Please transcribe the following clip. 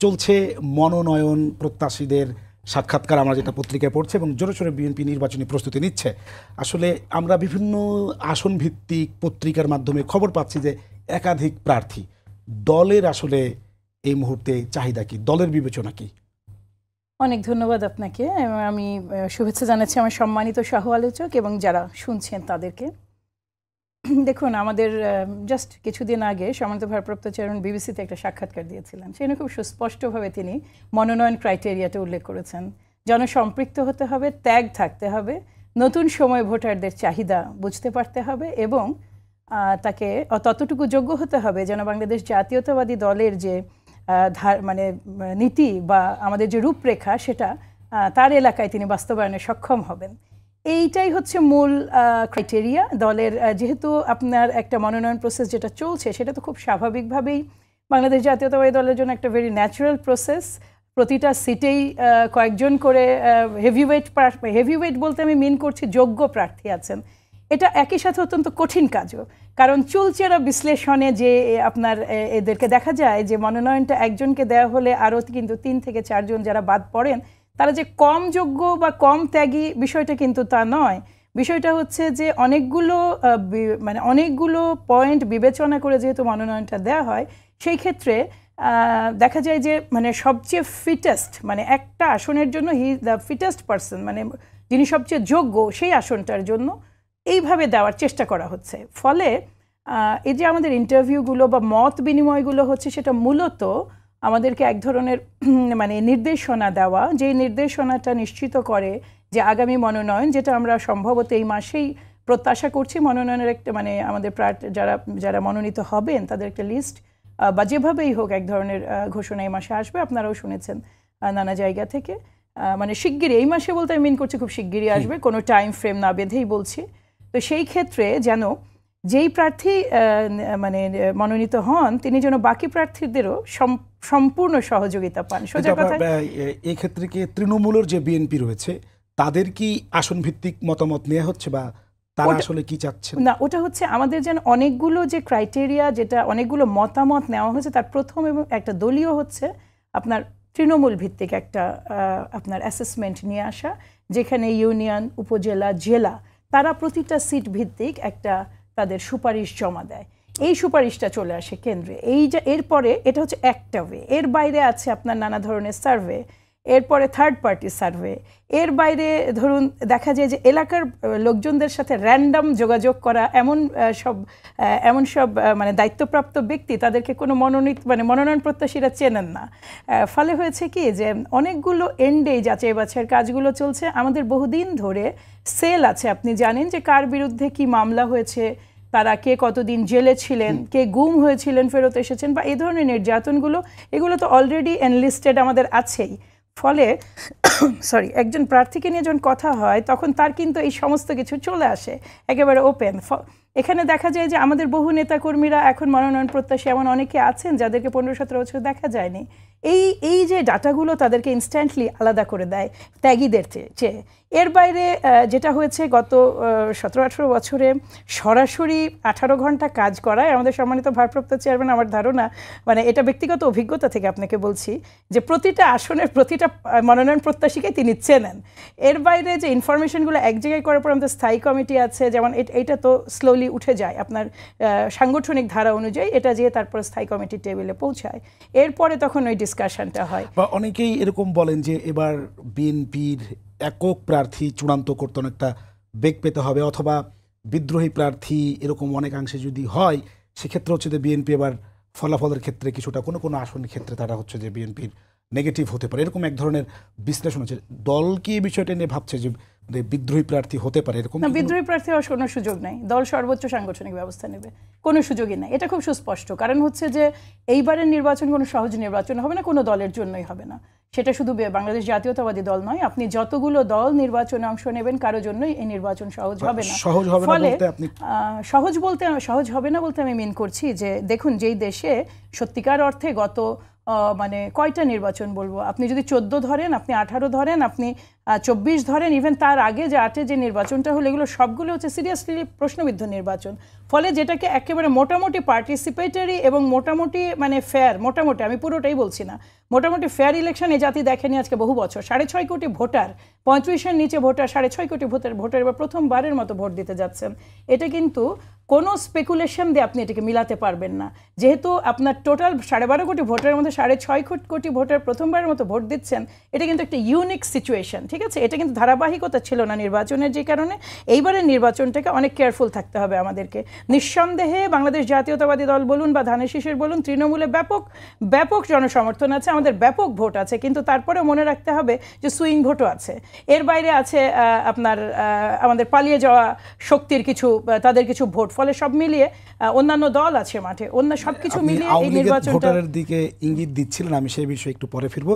চলছে মনোনয়ন প্রত্যাশীদের সাক্ষাৎকার, আমরা যেটা পত্রিকায় পড়ছে, এবং জোরে সোরে বিএনপি নির্বাচনী প্রস্তুতি নিচ্ছে। আসলে আমরা বিভিন্ন আসন ভিত্তিক পত্রিকার মাধ্যমে খবর পাচ্ছি যে একাধিক প্রার্থী, দলের আসলে এই মুহূর্তে চাহিদা কি, দলের বিবেচনা কি? অনেক ধন্যবাদ আপনাকে। আমি শুভেচ্ছা জানাচ্ছি আমার সম্মানিত সহ আলোচক এবং যারা শুনছেন তাদেরকে। দেখুন, আমাদের জাস্ট কিছুদিন আগে সম্মানিত ভারপ্রাপ্ত চেয়ারম্যান বিবিসিতে একটা সাক্ষাৎকার দিয়েছিলেন। সেখানে খুব সুস্পষ্টভাবে তিনি মনোনয়ন ক্রাইটেরিয়াটা উল্লেখ করেছেন। জনসম্পৃক্ত হতে হবে, ত্যাগ থাকতে হবে, নতুন সময় ভোটারদের চাহিদা বুঝতে পারতে হবে এবং তাকে ততটুকু যোগ্য হতে হবে যেন বাংলাদেশ জাতীয়তাবাদী দলের যে মানে নীতি বা আমাদের যে রূপরেখা সেটা তার এলাকায় তিনি বাস্তবায়নে সক্ষম হবেন। এইটাই হচ্ছে মূল ক্রাইটেরিয়া দলের। যেহেতু আপনার একটা মনোনয়ন প্রসেস যেটা চলছে সেটা তো খুব স্বাভাবিকভাবেই বাংলাদেশ জাতীয়তাবাদী দলের জন্য একটা ভেরি ন্যাচারাল প্রসেস। প্রতিটা সিটেই কয়েকজন করে হেভিওয়েট বলতে আমি মিন করছি যোগ্য প্রার্থী আছেন। এটা একই সাথে অত্যন্ত কঠিন কাজও, কারণ চুলচেরা বিশ্লেষণে যে আপনার এদেরকে দেখা যায় যে মনোনয়নটা একজনকে দেওয়া হলে আরও কিন্তু 3 থেকে 4 জন যারা বাদ পড়েন তারা যে কম যোগ্য বা কম ত্যাগী, বিষয়টা কিন্তু তা নয়। বিষয়টা হচ্ছে যে অনেকগুলো পয়েন্ট বিবেচনা করে যেহেতু মনোনয়নটা দেওয়া হয়, সেই ক্ষেত্রে দেখা যায় যে সবচেয়ে ফিটেস্ট, একটা আসনের জন্য হি দ্য ফিটেস্ট পারসন, যিনি সবচেয়ে যোগ্য সেই আসনটার জন্য এইভাবে দেওয়ার চেষ্টা করা হচ্ছে। ফলে এই যে আমাদের ইন্টারভিউগুলো বা মত বিনিময়গুলো হচ্ছে, সেটা মূলত আমাদেরকে এক ধরনের নির্দেশনা দেওয়া, যে নির্দেশনাটা নিশ্চিত করে যে আগামী মনোনয়ন, যেটা আমরা সম্ভবত এই মাসেই প্রত্যাশা করছি, মনোনয়নের একটা আমাদের যারা মনোনীত হবেন তাদের একটা লিস্ট বা যেভাবেই হোক এক ধরনের ঘোষণা এই মাসে আসবে। আপনারাও শুনেছেন নানা জায়গা থেকে, শিগগিরই, এই মাসে বলতে আমি মিন করছি খুব শিগগিরই আসবে, কোনো টাইম ফ্রেম না বেঁধেই বলছি। তো সেই ক্ষেত্রে যেন যেই প্রার্থী মনোনীত হন তিনি যেন বাকি প্রার্থীদেরও সম্পূর্ণ সহযোগিতা পান। সোজা কথা, এই ক্ষেত্রে কি তৃণমূলের যে বিএনপি রয়েছে তাদের কি আসন ভিত্তিক মতামত নেওয়া হচ্ছে বা তারা আসলে কি চাচ্ছেন? না, ওটা হচ্ছে আমাদের যেন অনেকগুলো যে ক্রাইটেরিয়া, যেটা অনেকগুলো মতামত নেওয়া হয়েছে তার প্রথম এবং একটা দলীয় হচ্ছে আপনার তৃণমূল ভিত্তিক একটা আপনার অ্যাসেসমেন্ট নিয়ে আসা, যেখানে ইউনিয়ন, উপজেলা, জেলা তারা প্রতিটা সিট ভিত্তিক একটা তাদের সুপারিশ জমা দেয়। এই সুপারিশটা চলে আসে কেন্দ্রে। এরপরে এটা হচ্ছে একটা ওয়ে। এর বাইরে আছে আপনার নানা ধরনের সার্ভে, এরপরে থার্ড পার্টি সার্ভে, এর বাইরে ধরুন দেখা যায় যে এলাকার লোকজনদের সাথে র্যান্ডাম যোগাযোগ করা, এমন সব দায়িত্বপ্রাপ্ত ব্যক্তি, তাদেরকে কোনো মনোনয়ন প্রত্যাশীরা চেনেন না। ফলে হয়েছে কি যে অনেকগুলো এন্ডে যাচাই বাছাইয়ের কাজগুলো চলছে। আমাদের বহুদিন ধরে সেল আছে, আপনি জানেন যে কার বিরুদ্ধে কি মামলা হয়েছে, তারা কে কতদিন জেলে ছিলেন, কে গুম হয়েছিলেন, ফেরত এসেছেন, বা এই ধরনের নির্যাতনগুলো, এগুলো তো অলরেডি এনলিস্টেড আমাদের আছেই। ফলে একজন প্রার্থীকে নিয়ে যখন কথা হয় তখন তার কিন্তু এই সমস্ত কিছু চলে আসে একেবারে ওপেন। এখানে দেখা যায় যে আমাদের বহু নেতাকর্মীরা এখন মনোনয়ন প্রত্যাশী এমন অনেকে আছেন যাদেরকে 15-17 বছর দেখা যায়নি। এই যে ডাটাগুলো তাদেরকে ইনস্ট্যান্টলি আলাদা করে দেয় ত্যাগীদের চেয়ে। এর বাইরে যেটা হয়েছে গত 17-18 বছরে সরাসরি 18 ঘন্টা কাজ করায় আমাদের সম্মানিত ভারপ্রাপ্ত চেয়ারম্যান, আমার ধারণা এটা ব্যক্তিগত অভিজ্ঞতা থেকে আপনাকে বলছি যে প্রতিটা আসনের প্রতিটা মনোনয়ন প্রত্যাশীকে তিনি চেনেন। এর বাইরে যে ইনফরমেশনগুলো এক জায়গায় করার পর আমাদের স্থায়ী কমিটি আছে, যেমন এটা তো স্লোলি উঠে যায় আপনার সাংগঠনিক ধারা অনুযায়ী, এটা যেয়ে তারপর স্থায়ী কমিটির টেবিলে পৌঁছায়, এরপরে তখন ওই ডিসকাশনটা হয়। বা অনেকেই এরকম বলেন যে এবার বিএনপির একক প্রার্থী চূড়ান্ত করতে অনেকটা বেগ পেতে হবে, অথবা বিদ্রোহী প্রার্থী এরকম অনেকাংশে যদি হয়, সেক্ষেত্রে হচ্ছে যে বিএনপি এবার ফলাফলের ক্ষেত্রে কিছুটা কোনো আসনের ক্ষেত্রে তারা হচ্ছে যে বিএনপির নেগেটিভ হতে পারে, এরকম এক ধরনের বিশ্লেষণ হচ্ছে। দল কি এই বিষয়টা নিয়ে ভাবছে যে বিদ্রোহী প্রার্থী হতে পারে এরকম? না, বিদ্রোহী প্রার্থী হওয়ার কোনো সুযোগ নাই। দল সর্বোচ্চ সাংগঠনিক ব্যবস্থা নেবে, কোনো সুযোগই নাই। এটা খুব সুস্পষ্ট। কারণ হচ্ছে যে এইবারের নির্বাচন কোনো সহজ নির্বাচন হবে না, কোনো দলের জন্যই হবে না। সেটা শুধু বাংলাদেশ জাতীয়তাবাদী দল নয়, আপনি যতগুলো দল নির্বাচনে অংশ নেবেন কারো জন্যই এই নির্বাচন সহজ হবে না। ফলে সহজ হবে না বলতে আমি মিন করছি যে দেখুন, যেই দেশে সত্যিকার অর্থে গত কয়টা নির্বাচন বলবো, আপনি যদি 14 ধরেন, আপনি 18 ধরেন, আপনি 24 ধরেন, ইভেন তার আগে যে 8-এ যে নির্বাচনটা হলো, এগুলো সবগুলো হচ্ছে সিরিয়াসলি প্রশ্নবিদ্ধ নির্বাচন। ফলে যেটাকে একেবারে মোটামুটি পার্টিসিপেটরি এবং মোটামুটি মানে ফেয়ার, মোটামুটি আমি পুরোটাই বলছি না, মোটামুটি ফেয়ার ইলেকশন এই জাতি দেখেনি আজকে বহু বছর। 6.5 কোটি ভোটার, 35-এর নিচে ভোটার, 6.5 কোটি ভোটার এবার প্রথমবারের মতো ভোট দিতে যাচ্ছেন। এটা কিন্তু কোনো স্পেকুলেশন দিয়ে আপনি এটাকে মিলাতে পারবেন না, যেহেতু আপনার টোটাল 12.5 কোটি ভোটারের মধ্যে 6.5 কোটি ভোটার প্রথমবারের মতো ভোট দিচ্ছেন। এটা কিন্তু একটা ইউনিক সিচুয়েশন, ঠিক আছে? এটা কিন্তু ধারাবাহিকতা ছিল না নির্বাচনের, যে কারণে এইবারের নির্বাচনটাকে অনেক কেয়ারফুল থাকতে হবে আমাদেরকে। নিঃসন্দেহে বাংলাদেশ জাতীয়তাবাদী দল বলুন বা ধানের শীষের বলুন, তৃণমূলে ব্যাপক জনসমর্থন আছে, আমাদের ব্যাপক ভোট আছে, কিন্তু তারপরে মনে রাখতে হবে যে সুইং ভোটও আছে। এর বাইরে আছে আপনার আমাদের পালিয়ে যাওয়া শক্তির কিছু, তাদের কিছু ভোট। ফলে সব মিলিয়ে অন্যান্য দল আছে মাঠে, অন্য সবকিছু মিলিয়ে এই নির্বাচনটা ভোটারের দিকে ইঙ্গিত দিচ্ছিলেন, আমি সেই বিষয়ে একটু পরে ফিরবো।